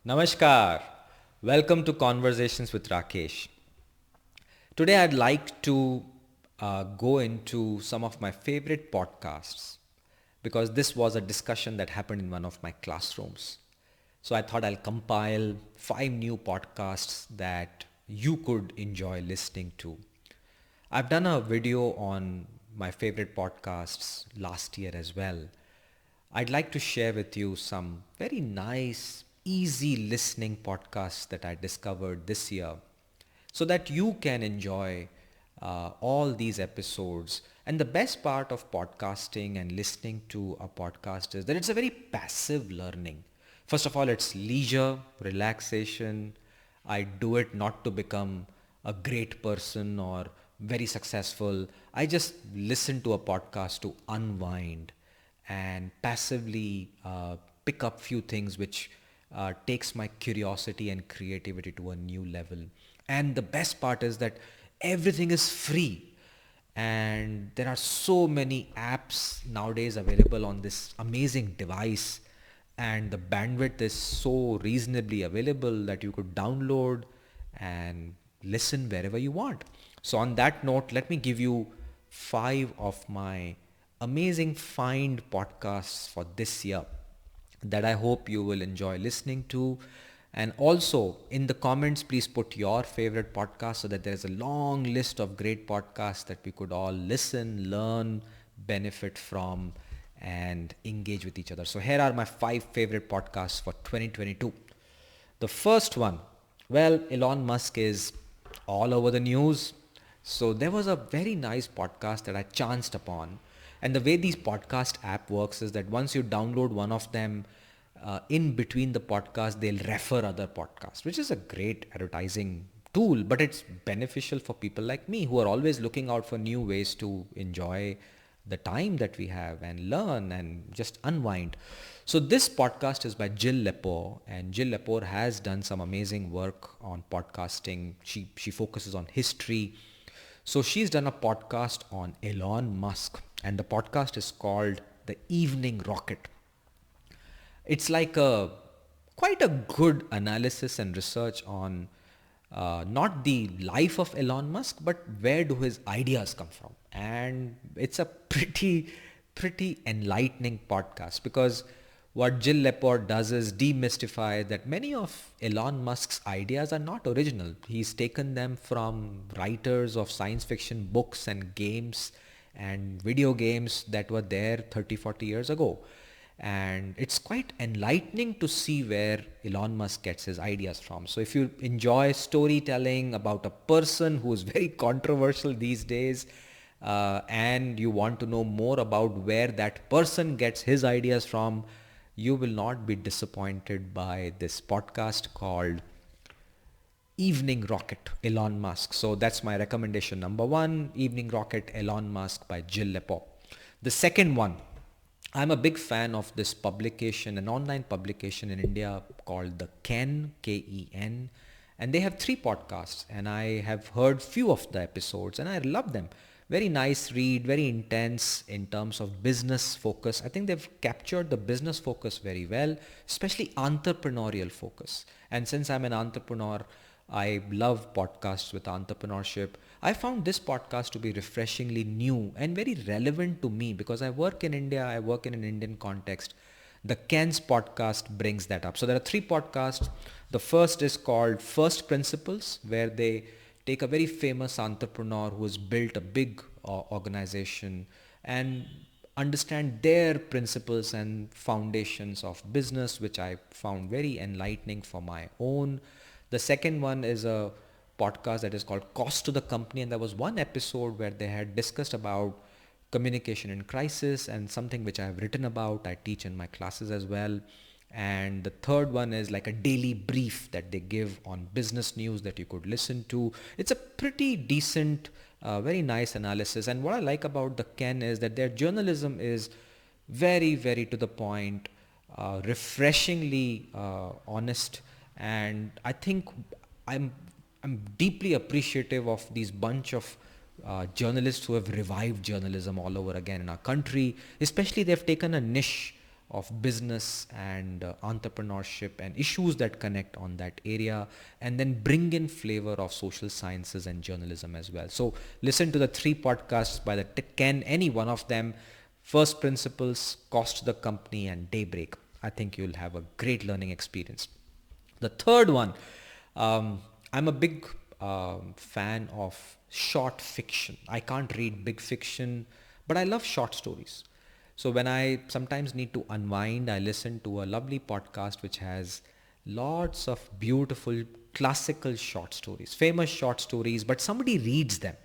Namaskar. Welcome to Conversations with Rakesh. Today I'd like to go into some of my favorite podcasts because this was a discussion that happened in one of my classrooms. So I thought I'll compile 5 new podcasts that you could enjoy listening to. I've done a video on my favorite podcasts last year as well. I'd like to share with you some very nice, easy listening podcasts that I discovered this year so that you can enjoy all these episodes. And the best part of podcasting and listening to a podcast is that it's a very passive learning. First of all, it's leisure, relaxation. I do it not to become a great person or very successful. I just listen to a podcast to unwind and passively pick up few things which takes my curiosity and creativity to a new level. And the best part is that everything is free. And there are so many apps nowadays available on this amazing device. And the bandwidth is so reasonably available that you could download and listen wherever you want. So on that note, let me give you 5 of my amazing find podcasts for this year that I hope you will enjoy listening to. And also in the comments, please put your favorite podcast so that there is a long list of great podcasts that we could all listen, learn, benefit from, and engage with each other. So here are my 5 favorite podcasts for 2022. The first one, well, Elon Musk is all over the news. So there was a very nice podcast that I chanced upon. And the way these podcast app works is that once you download one of them, in between the podcast, they'll refer other podcasts, which is a great advertising tool, but it's beneficial for people like me who are always looking out for new ways to enjoy the time that we have and learn and just unwind. So this podcast is by Jill Lepore, and Jill Lepore has done some amazing work on podcasting. She focuses on history. So she's done a podcast on Elon Musk, and the podcast is called The Evening Rocket. It's like quite a good analysis and research on not the life of Elon Musk, but where do his ideas come from. And it's a pretty enlightening podcast because what Jill Lepore does is demystify that many of Elon Musk's ideas are not original. He's taken them from writers of science fiction books and games and video games that were there 30, 40 years ago. And it's quite enlightening to see where Elon Musk gets his ideas from. So if you enjoy storytelling about a person who is very controversial these days, and you want to know more about where that person gets his ideas from, you will not be disappointed by this podcast called Evening Rocket, Elon Musk. So that's my recommendation. Number 1, Evening Rocket, Elon Musk by Jill Lepore. The second one, I'm a big fan of this publication, an online publication in India called The Ken, Ken. And they have 3 podcasts, and I have heard few of the episodes and I love them. Very nice read, very intense in terms of business focus. I think they've captured the business focus very well, especially entrepreneurial focus. And since I'm an entrepreneur, I love podcasts with entrepreneurship. I found this podcast to be refreshingly new and very relevant to me because I work in India, I work in an Indian context. The Ken's podcast brings that up. So there are 3 podcasts. The first is called First Principles, where they take a very famous entrepreneur who has built a big organization and understand their principles and foundations of business, which I found very enlightening for my own. The second one is a podcast that is called Cost to the Company, and there was one episode where they had discussed about communication in crisis, and something which I have written about, I teach in my classes as well. And the third one is like a daily brief that they give on business news that you could listen to. It's a pretty decent, very nice analysis. And what I like about the Ken is that their journalism is very to the point, refreshingly honest. And I think I'm deeply appreciative of these bunch of journalists who have revived journalism all over again in our country. Especially they've taken a niche of business and entrepreneurship and issues that connect on that area, and then bring in flavor of social sciences and journalism as well. So listen to the 3 podcasts by the Ken, any one of them: First Principles, Cost to the Company, and Daybreak. I think you'll have a great learning experience. The third one, I'm a big fan of short fiction. I can't read big fiction, but I love short stories. So when I sometimes need to unwind, I listen to a lovely podcast which has lots of beautiful classical short stories, famous short stories, but somebody reads them.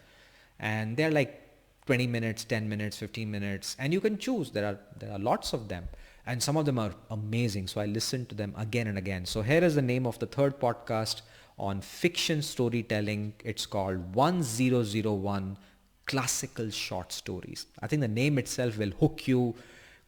And they're like 20 minutes, 10 minutes, 15 minutes, and you can choose. There are lots of them, and some of them are amazing. So I listen to them again and again. So here is the name of the third podcast on fiction storytelling. It's called 1001 Classical Short Stories. I think the name itself will hook you.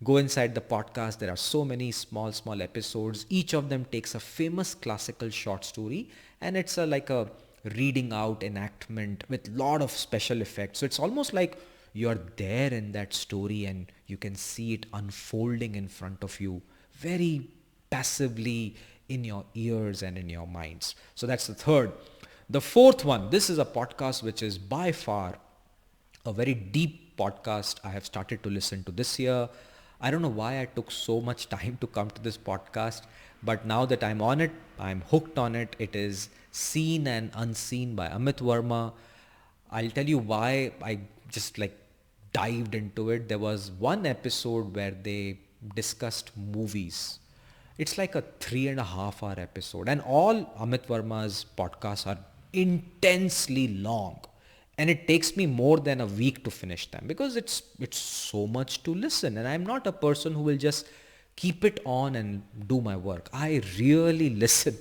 Go inside the podcast. There are so many small episodes. Each of them takes a famous classical short story, and it's like a reading out enactment with lot of special effects. So it's almost like you're there in that story and you can see it unfolding in front of you very passively in your ears and in your minds. So that's the third. The fourth one, this is a podcast which is by far a very deep podcast I have started to listen to this year. I don't know why I took so much time to come to this podcast, but now that I'm on it, I'm hooked on it. It is Seen and Unseen by Amit Verma. I'll tell you why I just dived into it. There was one episode where they discussed movies. It's like a 3.5 hour episode, and all Amit Verma's podcasts are intensely long. And it takes me more than a week to finish them because it's so much to listen, and I'm not a person who will just keep it on and do my work. I really listen,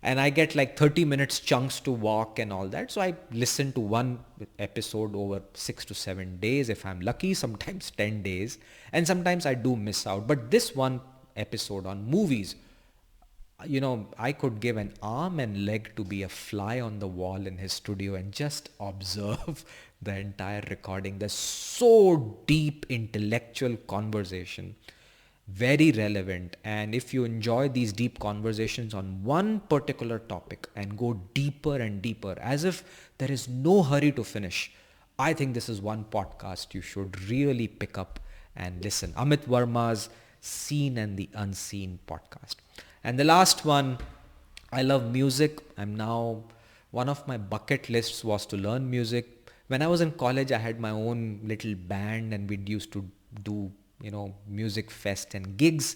and I get like 30 minutes chunks to walk and all that. So I listen to one episode over 6 to 7 days if I'm lucky, sometimes 10 days, and sometimes I do miss out. But this one episode on movies, I could give an arm and leg to be a fly on the wall in his studio and just observe the entire recording. There's so deep intellectual conversation, very relevant. And if you enjoy these deep conversations on one particular topic and go deeper and deeper, as if there is no hurry to finish, I think this is one podcast you should really pick up and listen. Amit Verma's Seen and the Unseen podcast. And the last one, I love music. One of my bucket lists was to learn music. When I was in college, I had my own little band and we'd used to do, music fest and gigs.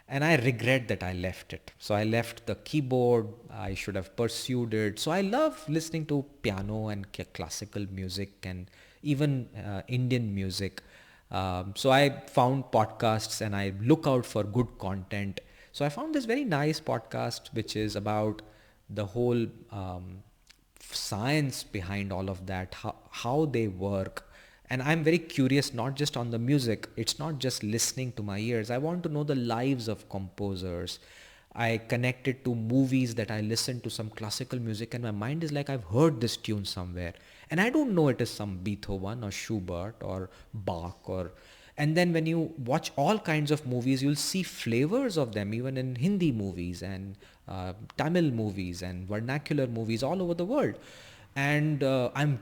And I regret that I left it. So I left the keyboard. I should have pursued it. So I love listening to piano and classical music and even Indian music. So I found podcasts and I look out for good content. So I found this very nice podcast which is about the whole science behind all of that, how they work. And I'm very curious, not just on the music. It's not just listening to my ears. I want to know the lives of composers. I connected to movies that I listened to some classical music and my mind is like, I've heard this tune somewhere. And I don't know it is some Beethoven or Schubert or Bach and then when you watch all kinds of movies, you'll see flavors of them even in Hindi movies and Tamil movies and vernacular movies all over the world. And I'm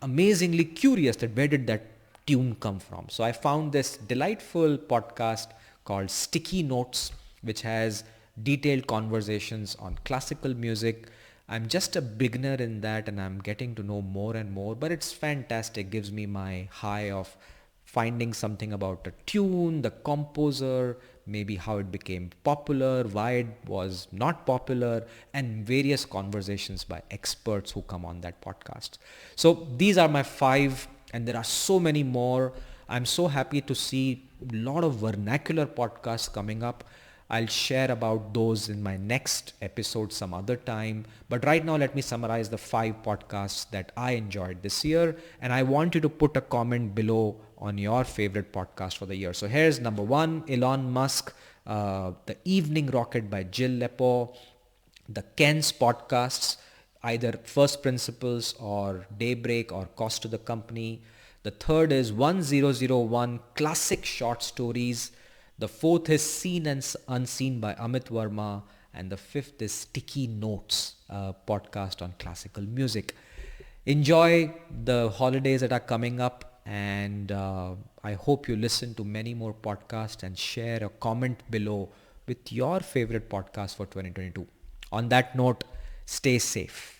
amazingly curious that where did that tune come from. So I found this delightful podcast called Sticky Notes, which has detailed conversations on classical music. I'm just a beginner in that and I'm getting to know more and more, but it's fantastic. Gives me my high of finding something about a tune, the composer, maybe how it became popular, why it was not popular, and various conversations by experts who come on that podcast. So these are my 5, and there are so many more. I'm so happy to see a lot of vernacular podcasts coming up. I'll share about those in my next episode some other time. But right now, let me summarize the 5 podcasts that I enjoyed this year. And I want you to put a comment below on your favorite podcast for the year. So here's number 1, Elon Musk, The Evening Rocket by Jill Lepore, the Ken's podcasts, either First Principles or Daybreak or Cost to the Company. The third is 1001 Classic Short Stories. The fourth is Seen and Unseen by Amit Verma. And the fifth is Sticky Notes, a podcast on classical music. Enjoy the holidays that are coming up, and I hope you listen to many more podcasts and share a comment below with your favorite podcast for 2022. On that note, stay safe.